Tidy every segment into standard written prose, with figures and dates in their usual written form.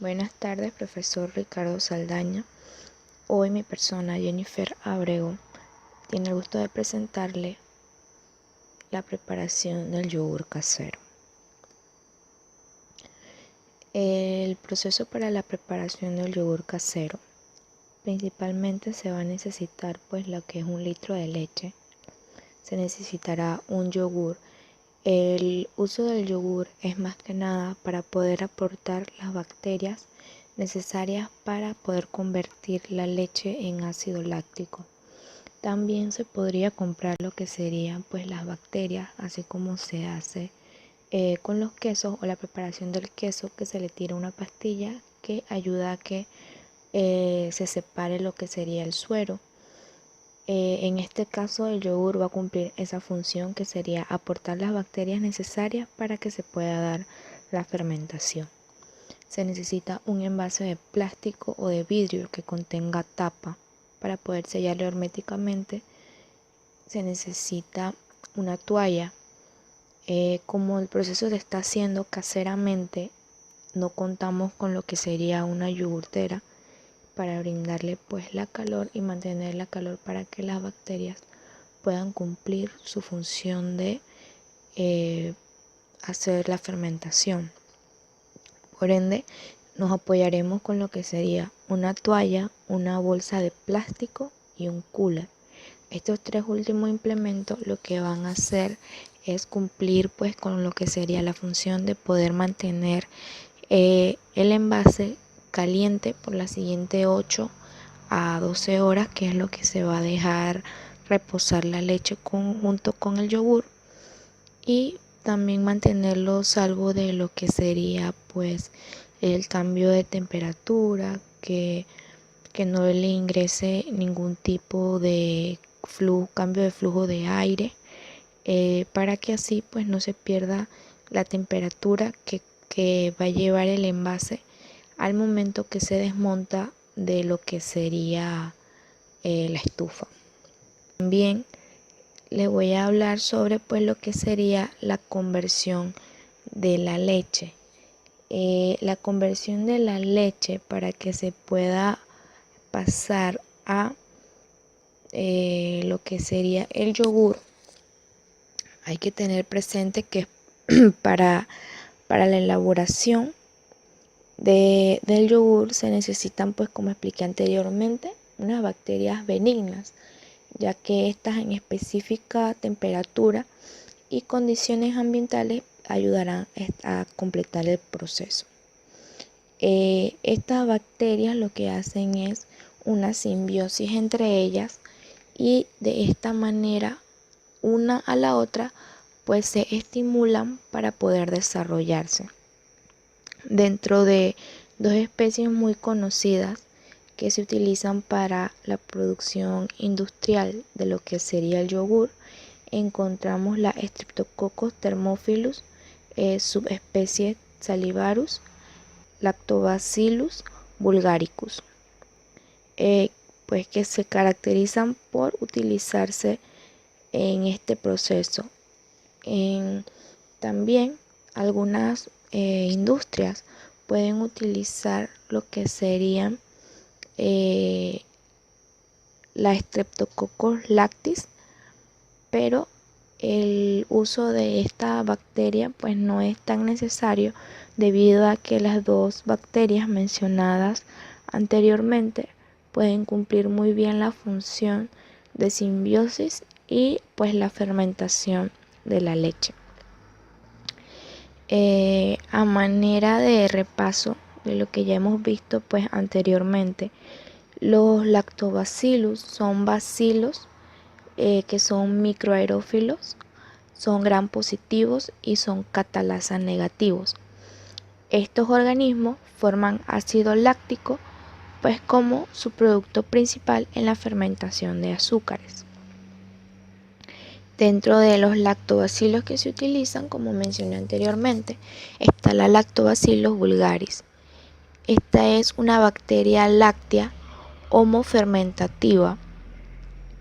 Buenas tardes, profesor Ricardo Saldaña. Hoy mi persona, Jennifer Abrego, tiene el gusto de presentarle la preparación del yogur casero. El proceso para la preparación del yogur casero, principalmente se va a necesitar lo que es 1 litro de leche. Se necesitará un yogur. El uso del yogur es más que nada para poder aportar las bacterias necesarias para poder convertir la leche en ácido láctico. También se podría comprar lo que serían las bacterias, así como se hace con los quesos o la preparación del queso, que se le tira una pastilla que ayuda a que se separe lo que sería el suero. En este caso el yogur va a cumplir esa función, que sería aportar las bacterias necesarias para que se pueda dar la fermentación. Se necesita un envase de plástico o de vidrio que contenga tapa para poder sellarlo herméticamente. Se necesita una toalla. Como el proceso se está haciendo caseramente, no contamos con lo que sería una yogurtera para brindarle la calor y mantener la calor para que las bacterias puedan cumplir su función de hacer la fermentación. Por ende, nos apoyaremos con lo que sería una toalla, una bolsa de plástico y un cooler. Estos 3 últimos implementos lo que van a hacer es cumplir con lo que sería la función de poder mantener el envase caliente por las siguientes 8 a 12 horas, que es lo que se va a dejar reposar la leche junto con el yogur, y también mantenerlo salvo de lo que sería el cambio de temperatura, que no le ingrese ningún tipo de cambio de flujo de aire, para que así no se pierda la temperatura que va a llevar el envase al momento que se desmonta de lo que sería la estufa. También les voy a hablar sobre lo que sería la conversión de la leche. La conversión de la leche, para que se pueda pasar a lo que sería el yogur, hay que tener presente que para la elaboración del yogur se necesitan, como expliqué anteriormente, unas bacterias benignas, ya que estas en específica temperatura y condiciones ambientales ayudarán a completar el proceso. Estas bacterias lo que hacen es una simbiosis entre ellas, y de esta manera una a la otra se estimulan para poder desarrollarse. Dentro de 2 especies muy conocidas que se utilizan para la producción industrial de lo que sería el yogur, encontramos la Streptococcus thermophilus, subespecie Salivarius, Lactobacillus bulgaricus, que se caracterizan por utilizarse en este proceso. También algunas industrias pueden utilizar lo que serían la Streptococcus lactis, pero el uso de esta bacteria no es tan necesario, debido a que las 2 bacterias mencionadas anteriormente pueden cumplir muy bien la función de simbiosis y la fermentación de la leche. A manera de repaso de lo que ya hemos visto anteriormente, los lactobacillus son bacilos que son microaerófilos, son gram positivos y son catalasa negativos. Estos organismos forman ácido láctico como su producto principal en la fermentación de azúcares. Dentro de los lactobacilos que se utilizan, como mencioné anteriormente, está la Lactobacillus bulgaris. Esta es una bacteria láctea homofermentativa.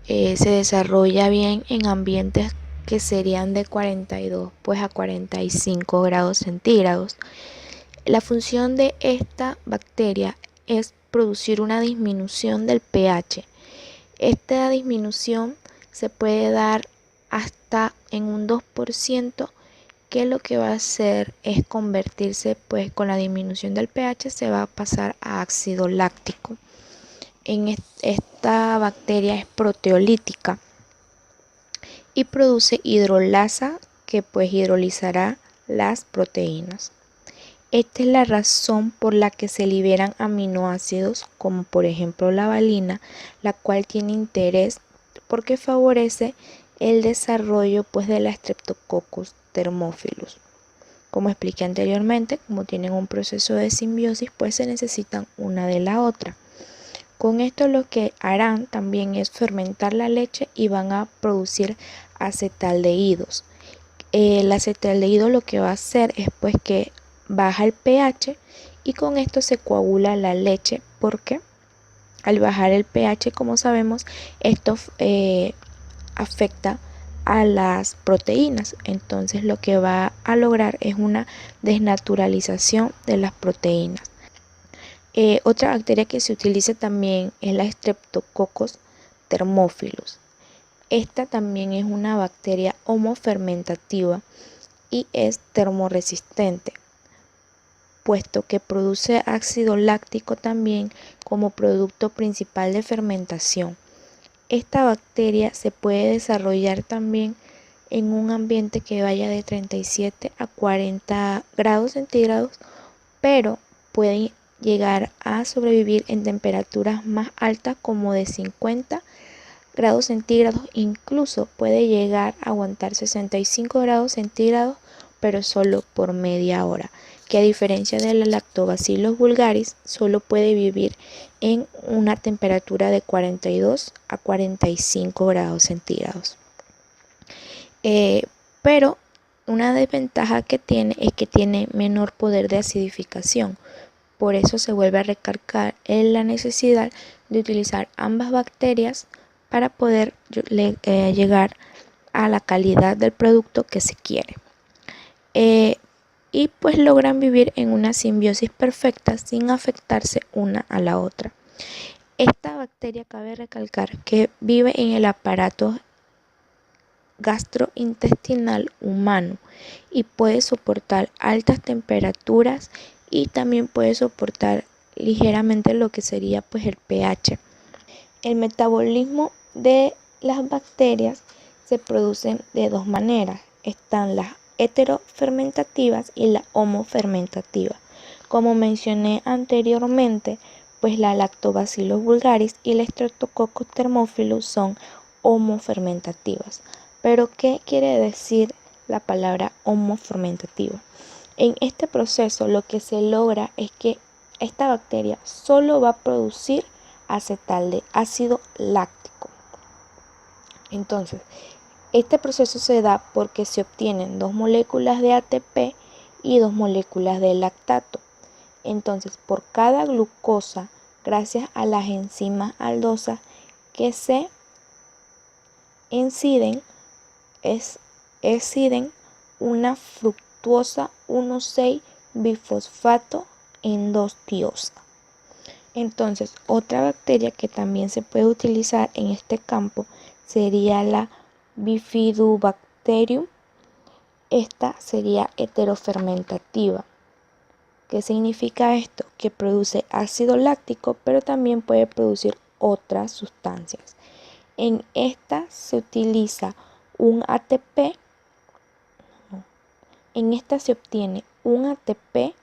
Se desarrolla bien en ambientes que serían de 42 a 45 grados centígrados. La función de esta bacteria es producir una disminución del pH. Esta disminución se puede dar hasta en un 2%, que lo que va a hacer es convertirse, pues con la disminución del pH se va a pasar a ácido láctico. Esta bacteria es proteolítica y produce hidrolasa, que pues hidrolizará las proteínas. Esta es la razón por la que se liberan aminoácidos, como por ejemplo la valina, la cual tiene interés porque favorece el desarrollo pues de la Streptococcus thermophilus. Como expliqué anteriormente, como tienen un proceso de simbiosis, pues se necesitan una de la otra. Con esto lo que harán también es fermentar la leche y van a producir acetaldehídos. El acetaldehído lo que va a hacer es pues que baja el pH y con esto se coagula la leche, porque al bajar el pH, como sabemos, esto afecta a las proteínas. Entonces lo que va a lograr es una desnaturalización de las proteínas. Otra bacteria que se utiliza también es la Streptococcus thermophilus. Esta también es una bacteria homofermentativa y es termoresistente, puesto que produce ácido láctico también como producto principal de fermentación. Esta bacteria se puede desarrollar también en un ambiente que vaya de 37 a 40 grados centígrados, pero puede llegar a sobrevivir en temperaturas más altas como de 50 grados centígrados, incluso puede llegar a aguantar 65 grados centígrados, pero solo por media hora, que a diferencia de la Lactobacillus vulgaris solo puede vivir en una temperatura de 42 a 45 grados centígrados. Pero una desventaja que tiene es que tiene menor poder de acidificación. Por eso se vuelve a recalcar en la necesidad de utilizar ambas bacterias para poder llegar a la calidad del producto que se quiere. Y pues logran vivir en una simbiosis perfecta sin afectarse una a la otra. Esta bacteria, cabe recalcar que vive en el aparato gastrointestinal humano y puede soportar altas temperaturas y también puede soportar ligeramente lo que sería pues el pH. El metabolismo de las bacterias se produce de dos maneras. Están las heterofermentativas y la homofermentativa. Como mencioné anteriormente, pues la Lactobacillus vulgaris y la Streptococcus thermophilus son homofermentativas. Pero ¿qué quiere decir la palabra homofermentativa? En este proceso lo que se logra es que esta bacteria solo va a producir ácido láctico. Entonces, este proceso se da porque se obtienen dos moléculas de ATP y dos moléculas de lactato. Entonces, por cada glucosa, gracias a las enzimas aldosas que se exciden una fructuosa 1,6-bifosfato endotiosa. Entonces, otra bacteria que también se puede utilizar en este campo sería la Bifidobacterium. Esta sería heterofermentativa. ¿Qué significa esto? Que produce ácido láctico, pero también puede producir otras sustancias. En esta se utiliza un ATP. En esta se obtiene un ATP,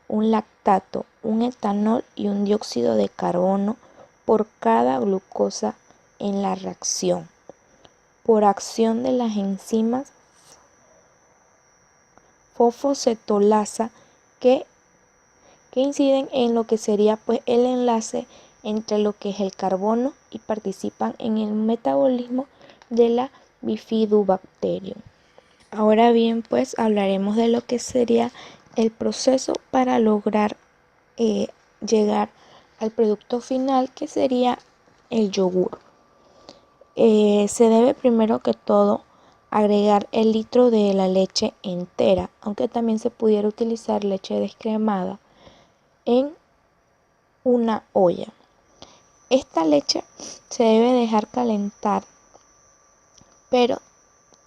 un lactato, un etanol y un dióxido de carbono por cada glucosa en la reacción, por acción de las enzimas fosfocetolasa que inciden en lo que sería pues el enlace entre lo que es el carbono y participan en el metabolismo de la Bifidobacterium. Ahora bien, pues hablaremos de lo que sería el proceso para lograr llegar al producto final, que sería el yogur. Se debe primero que todo agregar el litro de la leche entera, aunque también se pudiera utilizar leche descremada, en una olla. Esta leche se debe dejar calentar, pero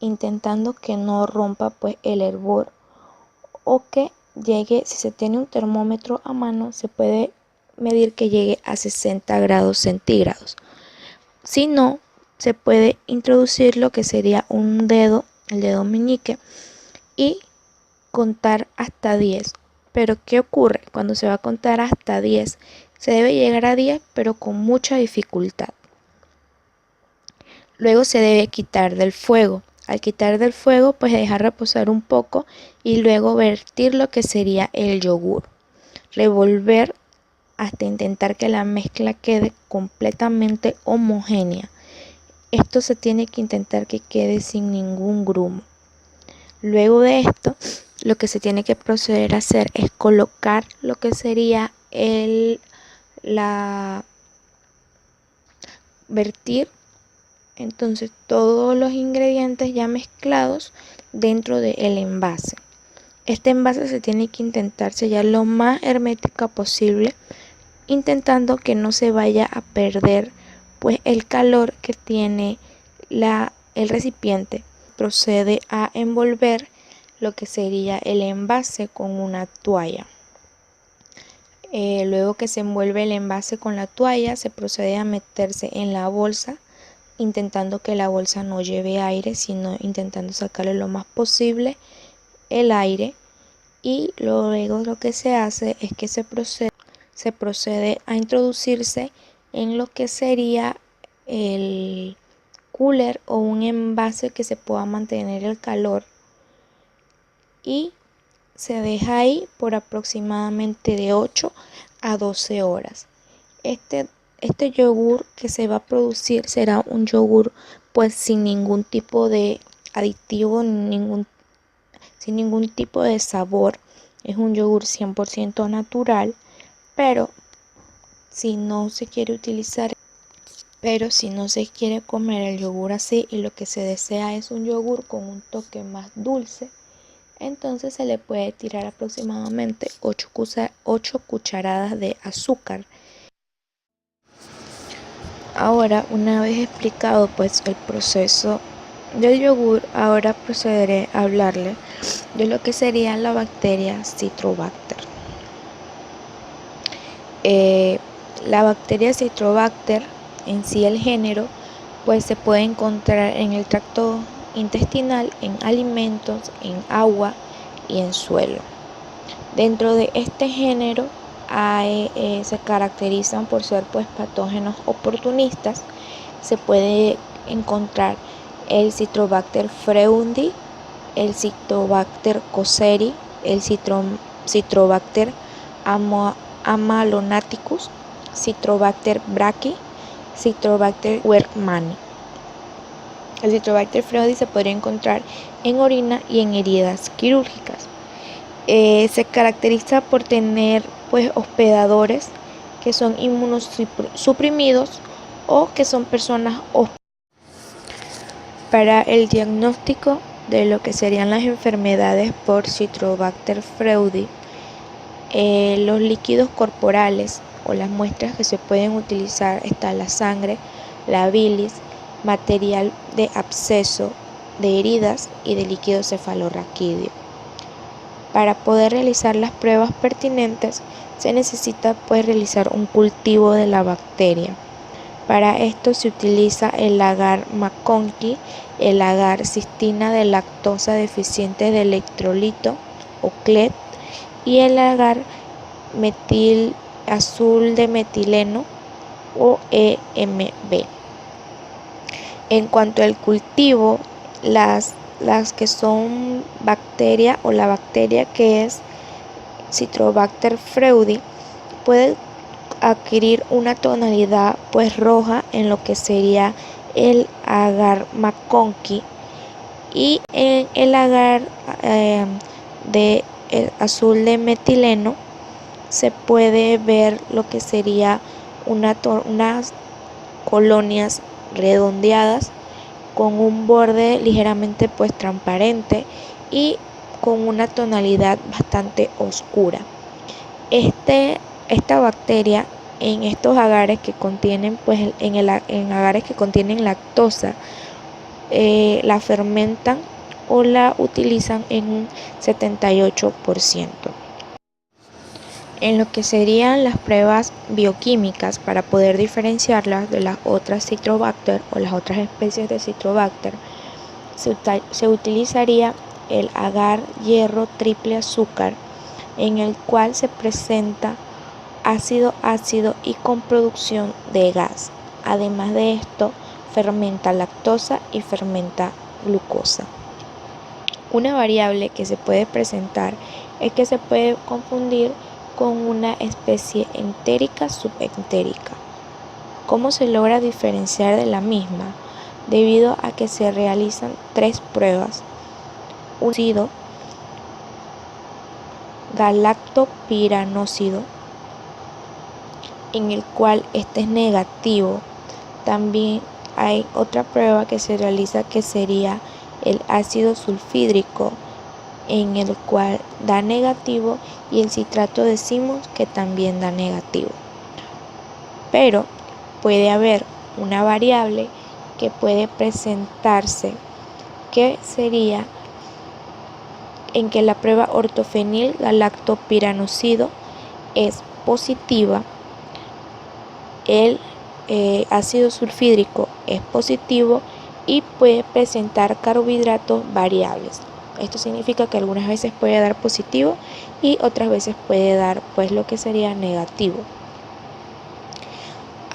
intentando que no rompa pues el hervor, o que llegue, si se tiene un termómetro a mano, se puede medir que llegue a 60 grados centígrados. Si no, se puede introducir lo que sería un dedo, el dedo meñique, y contar hasta 10. Pero ¿qué ocurre? Cuando se va a contar hasta 10, se debe llegar a 10, pero con mucha dificultad. Luego se debe quitar del fuego. Al quitar del fuego, pues dejar reposar un poco y luego vertir lo que sería el yogur. Revolver hasta intentar que la mezcla quede completamente homogénea. Esto se tiene que intentar que quede sin ningún grumo. Luego de esto, lo que se tiene que proceder a hacer es colocar lo que sería vertir entonces todos los ingredientes ya mezclados dentro del envase. Este envase se tiene que intentar sellar lo más hermética posible, intentando que no se vaya a perder pues el calor que tiene el recipiente. Procede a envolver lo que sería el envase con una toalla. Luego que se envuelve el envase con la toalla, se procede a meterse en la bolsa, intentando que la bolsa no lleve aire, sino intentando sacarle lo más posible el aire. Y luego lo que se hace es que se procede a introducirse en lo que sería el cooler o un envase que se pueda mantener el calor, y se deja ahí por aproximadamente de 8 a 12 horas. Este yogur que se va a producir será un yogur pues sin ningún tipo de aditivo, sin ningún tipo de sabor. Es un yogur 100% natural, pero si no se quiere comer el yogur así y lo que se desea es un yogur con un toque más dulce, entonces se le puede tirar aproximadamente 8 cucharadas de azúcar. Ahora, una vez explicado pues el proceso del yogur, ahora procederé a hablarle de lo que sería la bacteria Citrobacter. La bacteria Citrobacter, en sí el género, pues se puede encontrar en el tracto intestinal, en alimentos, en agua y en suelo. Dentro de este género se caracterizan por ser pues patógenos oportunistas. Se puede encontrar el Citrobacter freundii, el Citrobacter cosseri, el Citrobacter amalonaticus, Citrobacter brachy, Citrobacter weermanni. El Citrobacter freundii se podría encontrar en orina y en heridas quirúrgicas. Se caracteriza por tener pues hospedadores que son inmunosuprimidos o que son personas para el diagnóstico de lo que serían las enfermedades por Citrobacter freundii. Los líquidos corporales o las muestras que se pueden utilizar están la sangre, la bilis, material de absceso, de heridas y de líquido cefalorraquídeo. Para poder realizar las pruebas pertinentes se necesita pues realizar un cultivo de la bacteria. Para esto se utiliza el agar McConkey, el agar cistina de lactosa deficiente de electrolito o CLET y el agar metil azul de metileno o EMB. En cuanto al cultivo, las que son bacteria o la bacteria que es Citrobacter freundii puede adquirir una tonalidad pues roja en lo que sería el agar McConkey, y en el agar de azul de metileno se puede ver lo que sería unas colonias redondeadas con un borde ligeramente pues transparente y con una tonalidad bastante oscura. Esta bacteria en estos agares que contienen pues en agares que contienen lactosa la fermentan o la utilizan en un 78%. En lo que serían las pruebas bioquímicas para poder diferenciarlas de las otras Citrobacter o las otras especies de Citrobacter, se utilizaría el agar hierro triple azúcar, en el cual se presenta ácido y con producción de gas. Además de esto, fermenta lactosa y fermenta glucosa. Una variable que se puede presentar es que se puede confundir con una especie entérica subentérica. ¿Cómo se logra diferenciar de la misma? Debido a que se realizan 3 pruebas: un ácido galactopiranósido, en el cual este es negativo. También hay otra prueba que se realiza que sería el ácido sulfídrico, en el cual da negativo, y el citrato de Simmons, que también da negativo. Pero puede haber una variable que puede presentarse, que sería en que la prueba ortofenil galactopiranósido es positiva, el ácido sulfídrico es positivo y puede presentar carbohidratos variables. Esto significa que algunas veces puede dar positivo y otras veces puede dar pues lo que sería negativo.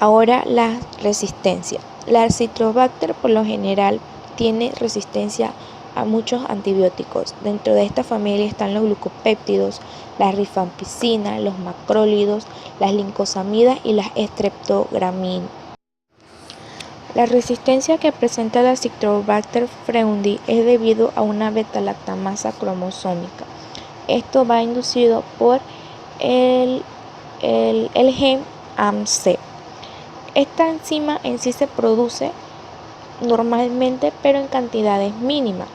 Ahora la resistencia. La Citrobacter por lo general tiene resistencia a muchos antibióticos. Dentro de esta familia están los glucopéptidos, la rifampicina, los macrólidos, las lincosamidas y las streptograminas. La resistencia que presenta la Citrobacter freundii es debido a una beta-lactamasa cromosómica. Esto va inducido por el gen AMC. Esta enzima en sí se produce normalmente, pero en cantidades mínimas.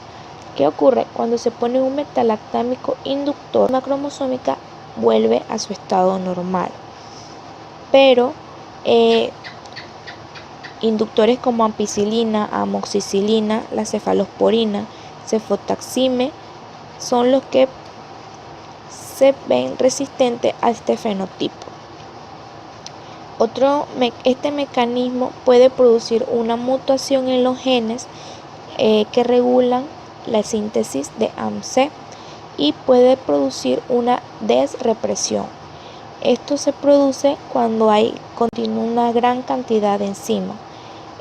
¿Qué ocurre? Cuando se pone un metalactámico inductor, la cromosómica vuelve a su estado normal. Pero inductores como ampicilina, amoxicilina, la cefalosporina, cefotaxime son los que se ven resistentes a este fenotipo. Este mecanismo puede producir una mutación en los genes que regulan la síntesis de AMC y puede producir una desrepresión. Esto se produce cuando continúa una gran cantidad de enzimas.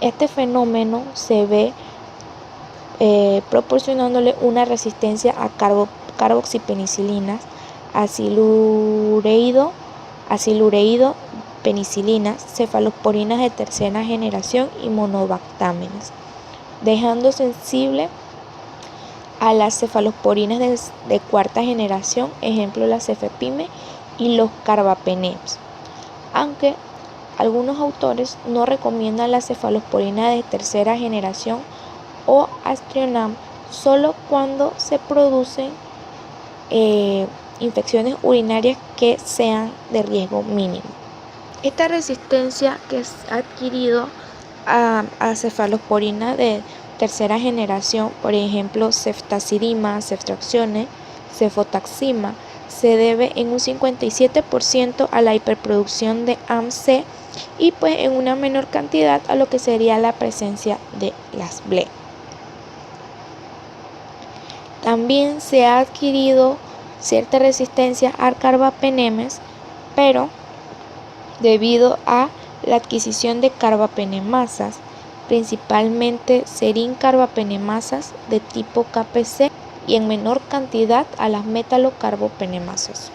Este fenómeno se ve proporcionándole una resistencia a carboxipenicilinas, acilureído, penicilinas, cefalosporinas de tercera generación y monobactámenes, dejando sensible a las cefalosporinas de cuarta generación, ejemplo la cefepime y los carbapenems. Aunque algunos autores no recomiendan la cefalosporina de tercera generación o Aztreonam solo cuando se producen infecciones urinarias que sean de riesgo mínimo. Esta resistencia que se ha adquirido a cefalosporina de tercera generación, por ejemplo ceftazidima, ceftriaxone, cefotaxima, se debe en un 57% a la hiperproducción de AMC y pues en una menor cantidad a lo que sería la presencia de las BLE. También se ha adquirido cierta resistencia a carbapenemes, pero debido a la adquisición de carbapenemasas, principalmente serincarbapenemasas de tipo KPC y en menor cantidad a las metalocarbapenemasas.